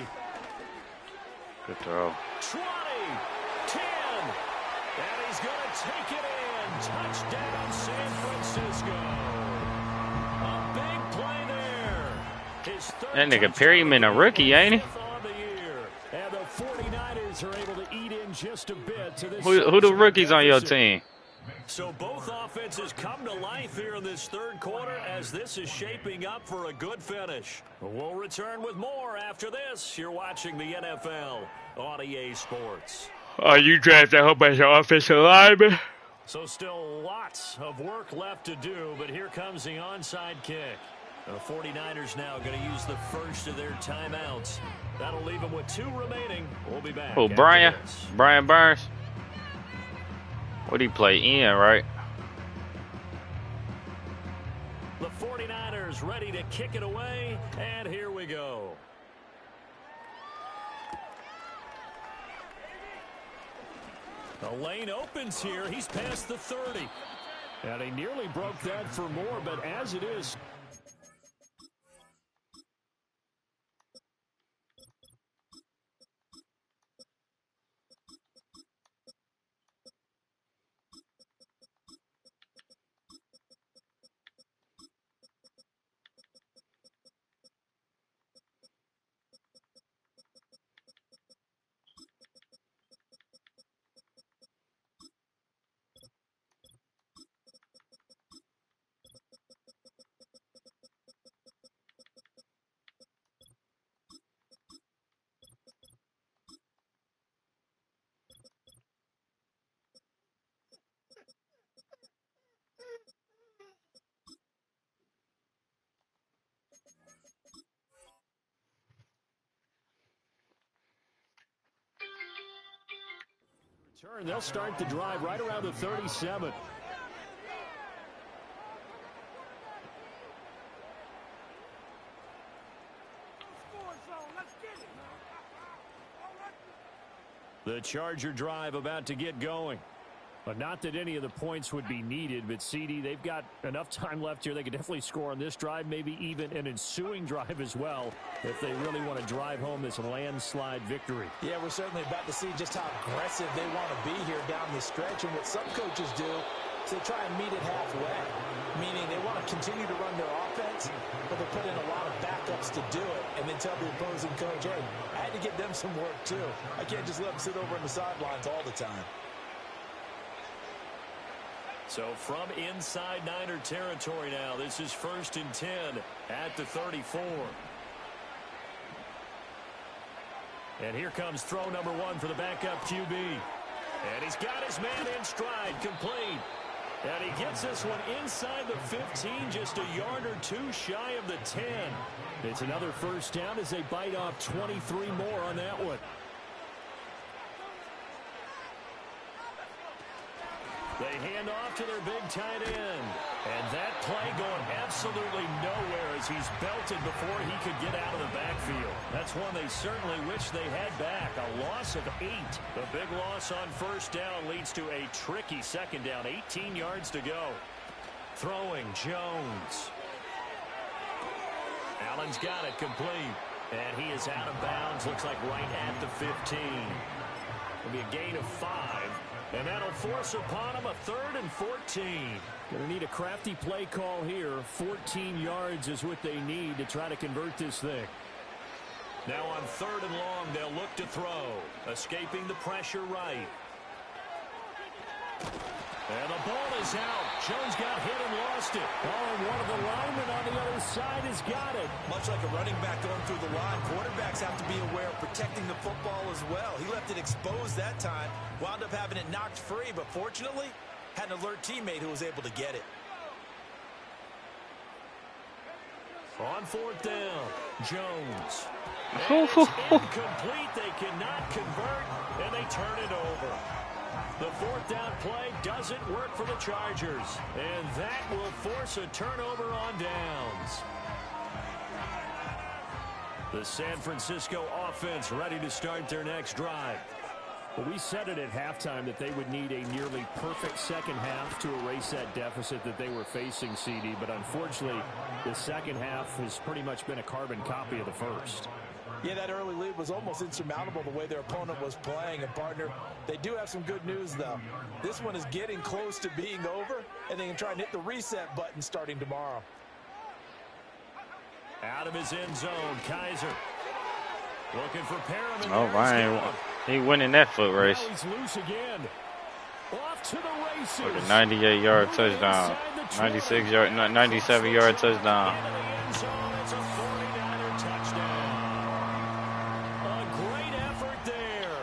Good throw. 20, 10, and he's going to take it in. Touchdown, San Francisco. A big play there. That nigga Perryman a rookie, ain't he? And the 49ers are able to eat in just a bit to this. Who the rookies on your team? So both offenses come to life here in this third quarter as this is shaping up for a good finish. We'll return with more after this. You're watching the NFL on EA Sports. Oh, you drafted a whole bunch of offensive linemen? So still lots of work left to do, but here comes the onside kick. The 49ers now going to use the first of their timeouts. That'll leave them with 2 remaining. We'll be back. Oh, Brian Burns. What do you play? Ian, right? The 49ers ready to kick it away, and here we go. The lane opens here. He's past the 30. And he nearly broke that for more, but as it is, they'll start the drive right around the 37. The Charger drive about to get going. But not that any of the points would be needed, but CD, they've got enough time left here. They could definitely score on this drive, maybe even an ensuing drive as well, if they really want to drive home this landslide victory. Yeah, we're certainly about to see just how aggressive they want to be here down the stretch. And what some coaches do is they try and meet it halfway, meaning they want to continue to run their offense, but they put in a lot of backups to do it, and then tell the opposing coach, hey, I had to get them some work too. I can't just let them sit over on the sidelines all the time. So from inside Niner territory now, this is 1st and 10 at the 34. And here comes throw number 1 for the backup QB. And he's got his man in stride, complete. And he gets this one inside the 15, just a yard or 2 shy of the 10. It's another first down as they bite off 23 more on that one. They hand off to their big tight end. And that play going absolutely nowhere as he's belted before he could get out of the backfield. That's That's one they certainly wish they had back. A loss of 8. The big loss on first down leads to a tricky second down. 18 yards to go. Throwing Jones. Allen's got it complete. And he is out of bounds. Looks like right at the 15. It'll be a gain of 5. And that'll force upon him a 3rd and 14. Going to need a crafty play call here. 14 yards is what they need to try to convert this thing. Now on 3rd and long, they'll look to throw. Escaping the pressure right. And the ball is out. Jones got hit and lost it. Oh, and one of the linemen on the other side has got it. Much like a running back going through the line, quarterbacks have to be aware of protecting the football as well. He left it exposed that time. Wound up having it knocked free, but fortunately, had an alert teammate who was able to get it. On 4th down, Jones. And it's incomplete. They cannot convert, and they turn it over. The 4th down play doesn't work for the Chargers, and that will force a turnover on downs. The San Francisco offense ready to start their next drive. Well, we said it at halftime that they would need a nearly perfect second half to erase that deficit that they were facing, CD, but unfortunately, the second half has pretty much been a carbon copy of the first. Yeah, that early lead was almost insurmountable the way their opponent was playing. And, partner, they do have some good news, though. This one is getting close to being over, and they can try and hit the reset button starting tomorrow. Out of his end zone, Kaiser. Looking for Perriman. Oh, Ryan, he winning that foot race. Now he's loose again. Off to the races. With a 98-yard touchdown. 96-yard, 97-yard touchdown. It's a 49er touchdown. A great effort there.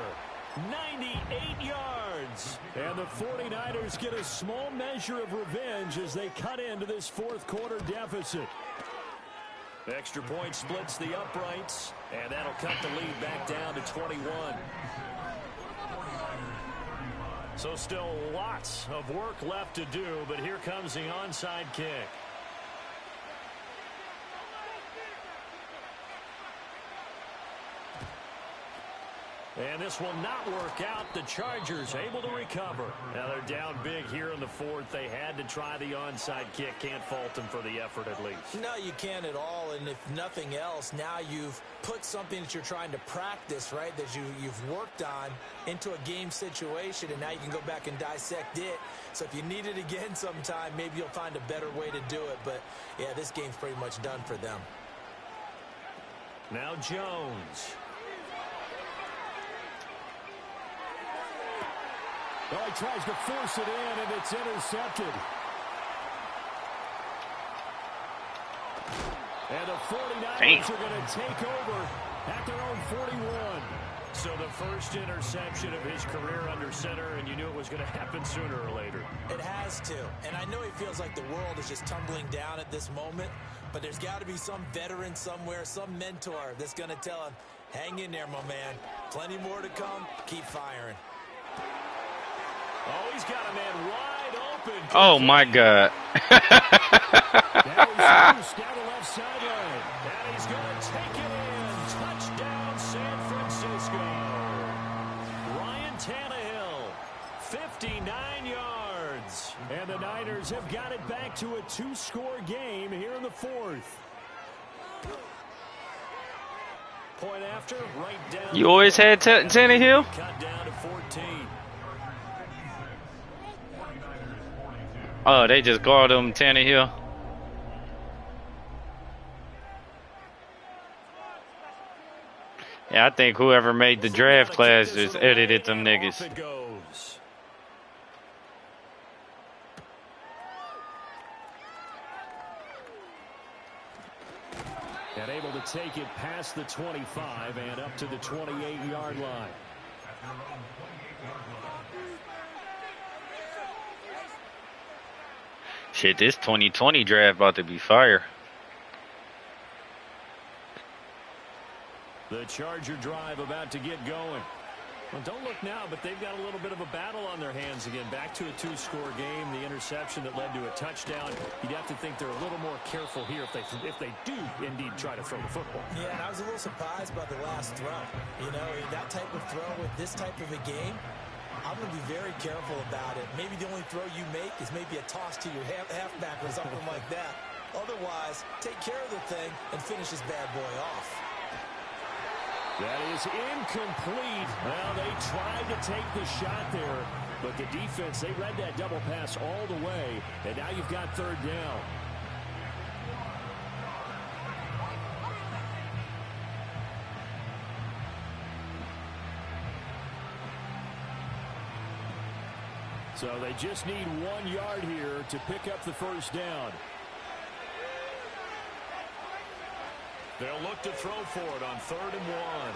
98 yards. And the 49ers get a small measure of revenge as they cut into this 4th quarter deficit. Extra point splits the uprights, and that'll cut the lead back down to 21. So still lots of work left to do, but here comes the onside kick. And this will not work out. The Chargers able to recover. Now they're down big here in the 4th. They had to try the onside kick. Can't fault them for the effort at least. No, you can't at all. And if nothing else, now you've put something that you're trying to practice, right, that you've worked on into a game situation, and now you can go back and dissect it. So if you need it again sometime, maybe you'll find a better way to do it. But, yeah, this game's pretty much done for them. Now Jones. Well, he tries to force it in, and it's intercepted. And the 49ers are going to take over at their own 41. So the first interception of his career under center, and you knew it was going to happen sooner or later. It has to. And I know he feels like the world is just tumbling down at this moment, but there's got to be some veteran somewhere, some mentor that's going to tell him, hang in there, my man. Plenty more to come. Keep firing. Oh, he's got a man wide open. Oh, my God. Now he's loose down the left sideline. And he's going to take it in. Touchdown, San Francisco. Ryan Tannehill, 59 yards. And the Niners have got it back to a 2-score game here in the 4th. Point after, right down. You always had Tannehill? Cut down to 14. Oh, they just guard him, Tannehill. Yeah, I think whoever made the draft class just edited them niggas. It goes. And able to take it past the 25 and up to the 28-yard line. Shit, this 2020 draft about to be fire. The Charger drive about to get going. Well, don't look now, but they've got a little bit of a battle on their hands again. Back to a 2-score game. The interception that led to a touchdown. You'd have to think they're a little more careful here if they do indeed try to throw the football. Yeah, and I was a little surprised by the last throw. You know, that type of throw with this type of a game, I'm going to be very careful about it. Maybe the only throw you make is maybe a toss to your halfback or something like that. Otherwise, take care of the thing and finish this bad boy off. That is incomplete. Well, they tried to take the shot there, but the defense, they read that double pass all the way, and now you've got third down. So they just need 1 yard here to pick up the first down. They'll look to throw for it on 3rd and 1.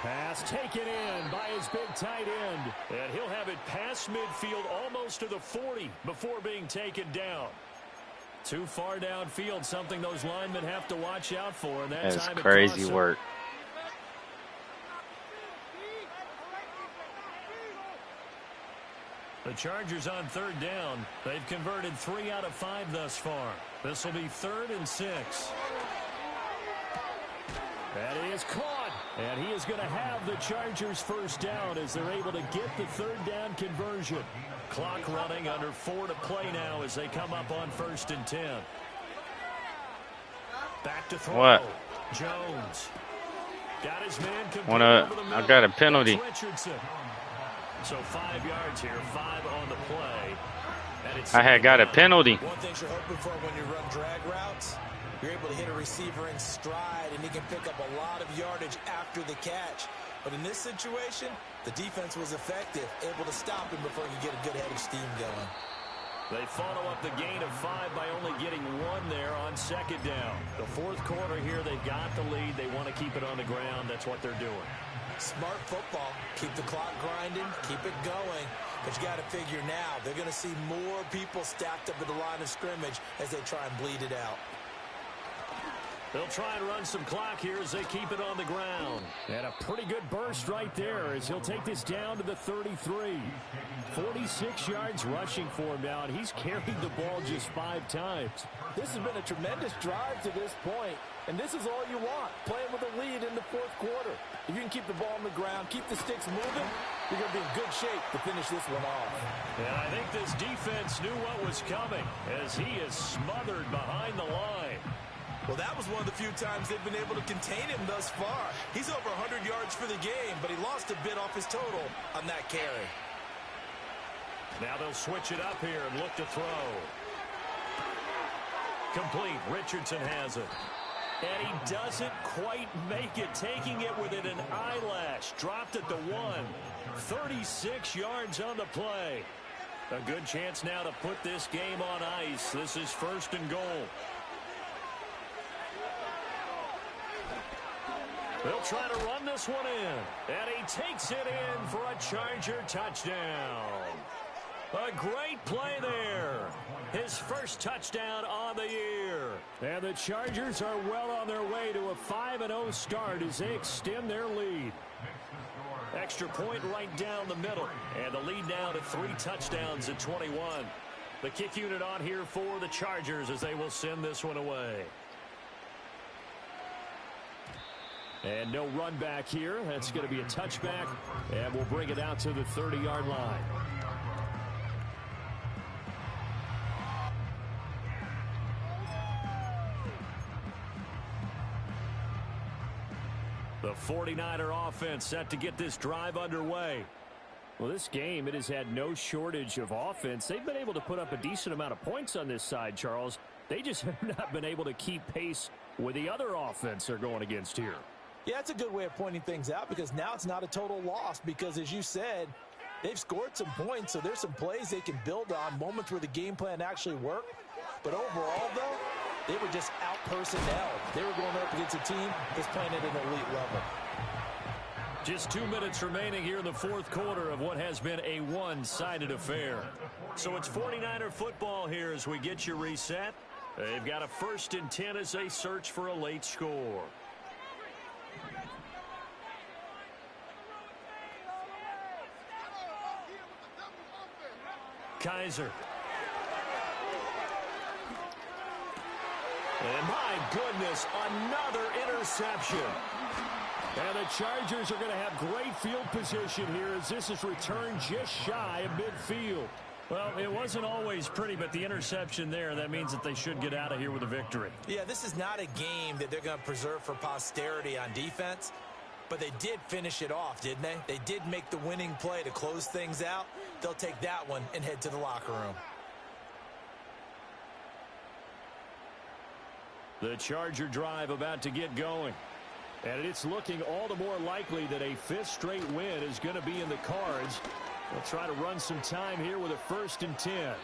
Pass taken in by his big tight end. And he'll have it past midfield almost to the 40 before being taken down. Too far downfield, something those linemen have to watch out for. And that's crazy work. The Chargers on 3rd down. They've converted 3 out of 5 thus far. This will be 3rd and 6. That is caught. And he is going to have the Chargers first down as they're able to get the 3rd down conversion. Clock running, under 4 to play now as they come up on 1st and 10. Back to throw. What? Jones. Got his man complete over the middle. I got a penalty. So 5 yards here, 5 on the play. I had got a penalty. One thing you're hoping for when you run drag routes, you're able to hit a receiver in stride, and he can pick up a lot of yardage after the catch. But in this situation, the defense was effective, able to stop him before he could get a good head of steam going. They follow up the gain of 5 by only getting 1 there on 2nd down. The 4th quarter here, they've got the lead. They want to keep it on the ground. That's what they're doing. Smart football. Keep the clock grinding. Keep it going. But you got to figure now, they're going to see more people stacked up at the line of scrimmage as they try and bleed it out. They'll try and run some clock here as they keep it on the ground. And a pretty good burst right there as he'll take this down to the 33. 46 yards rushing for him now, and he's carried the ball just 5 times. This has been a tremendous drive to this point, and this is all you want, playing with a lead in the 4th quarter. If you can keep the ball on the ground, keep the sticks moving, you're going to be in good shape to finish this one off. And I think this defense knew what was coming as he is smothered behind the line. Well, that was one of the few times they've been able to contain him thus far. He's over 100 yards for the game, but he lost a bit off his total on that carry. Now they'll switch it up here and look to throw. Complete. Richardson has it. And he doesn't quite make it, taking it within an eyelash. Dropped at the 1. 36 yards on the play. A good chance now to put this game on ice. This is 1st and goal. They'll try to run this one in. And he takes it in for a Charger touchdown. A great play there. His first touchdown on the year. And the Chargers are well on their way to a 5-0 start as they extend their lead. Extra point right down the middle. And the lead now to 3 touchdowns at 21. The kick unit on here for the Chargers as they will send this one away. And no run back here. That's going to be a touchback. And we'll bring it out to the 30-yard line. The 49er offense set to get this drive underway. Well, this game, it has had no shortage of offense. They've been able to put up a decent amount of points on this side, Charles. They just have not been able to keep pace with the other offense they're going against here. Yeah, that's a good way of pointing things out because now it's not a total loss because, as you said, they've scored some points, so there's some plays they can build on, moments where the game plan actually worked. But overall, though, they were just out-personnel. They were going up against a team that's playing at an elite level. Just 2 minutes remaining here in the 4th quarter of what has been a one-sided affair. So it's 49er football here as we get you reset. They've got a 1st and 10 as they search for a late score. Kaiser. And my goodness, another interception. And the Chargers are going to have great field position here as this is returned just shy of midfield. Well, it wasn't always pretty, but the interception there, that means that they should get out of here with a victory. Yeah, this is not a game that they're going to preserve for posterity on defense, but they did finish it off, didn't they? They did make the winning play to close things out. They'll take that one and head to the locker room. The Charger drive about to get going. And it's looking all the more likely that a fifth straight win is going to be in the cards. They'll try to run some time here with a 1st and 10.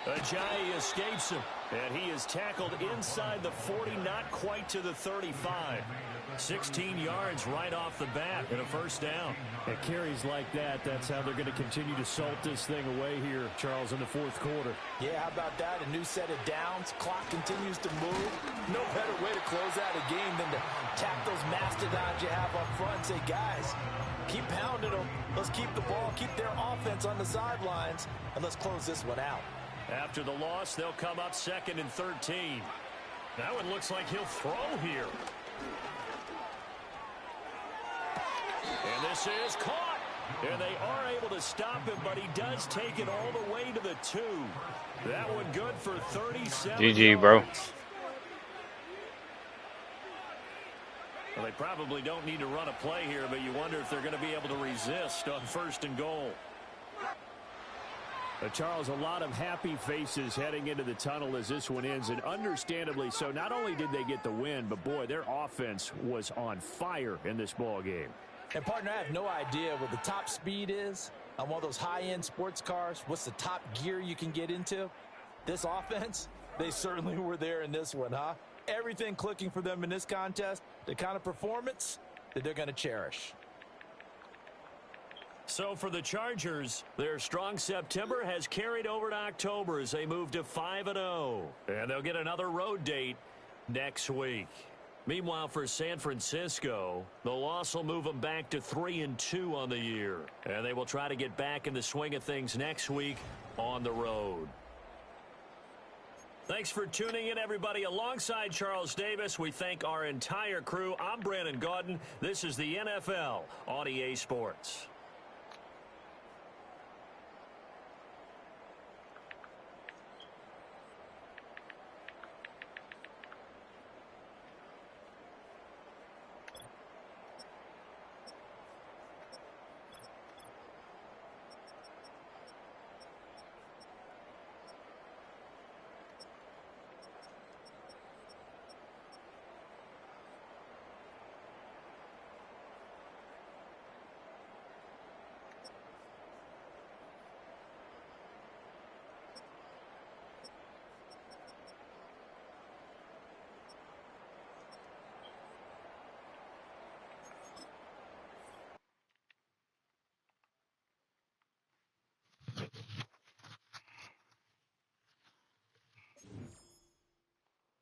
Ajayi escapes him, and he is tackled inside the 40, not quite to the 35. 16 yards right off the bat and a 1st down. At carries like that, that's how they're going to continue to salt this thing away here, Charles, in the 4th quarter. Yeah, how about that? A new set of downs. Clock continues to move. No better way to close out a game than to tap those mastodons you have up front and say, guys, keep pounding them. Let's keep the ball, keep their offense on the sidelines, and let's close this one out. After the loss, they'll come up 2nd and 13. That one looks like he'll throw here. And this is caught. And they are able to stop him, but he does take it all the way to the 2. That one good for 37 GG, yards. bro. Well, they probably don't need to run a play here, but you wonder if they're going to be able to resist on 1st and goal. Charles, a lot of happy faces heading into the tunnel as this one ends, and understandably so. Not only did they get the win, but boy, their offense was on fire in this ball game. And, partner, I have no idea what the top speed is on one of those high-end sports cars. What's the top gear you can get into? This offense, they certainly were there in this one, huh? Everything clicking for them in this contest, the kind of performance that they're going to cherish. So for the Chargers, their strong September has carried over to October as they move to 5-0. And they'll get another road date next week. Meanwhile, for San Francisco, the loss will move them back to 3-2 on the year. And they will try to get back in the swing of things next week on the road. Thanks for tuning in, everybody. Alongside Charles Davis, we thank our entire crew. I'm Brandon Gaudin. This is the NFL on EA Sports.